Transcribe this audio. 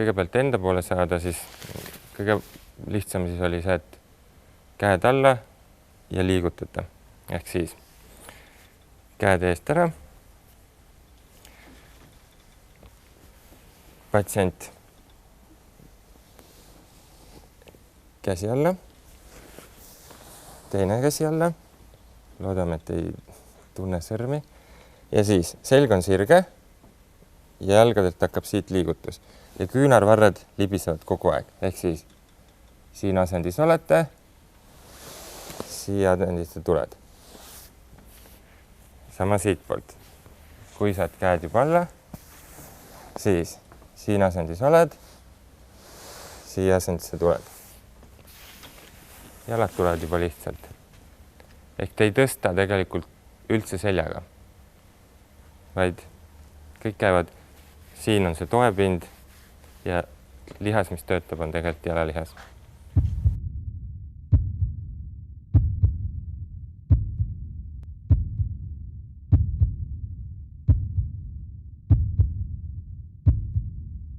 kõigepealt enda poole saada, siis kõige lihtsam siis oli see, et käed alla ja liigutada. Ehk siis käed eest ära. Patsient käsi alla, teine käsi alla. Loodame, et ei tunne sõrmi. Ja siis selg on sirge ja jalgadelt hakkab siit liigutus. Ja küünarvarred libisevad kogu aeg. Ehk siis siin asendis olete, siia asendis tuled. Sama siit poolt. Kui saad käed juba alla, siis siin asendis oled, siia asendisse tuled. Jalad tulevad juba lihtsalt. Ehk te ei tõsta tegelikult üldse seljaga, vaid kõik käivad. Siin on see toepind ja lihas, mis töötab, on tegelikult jalalihas.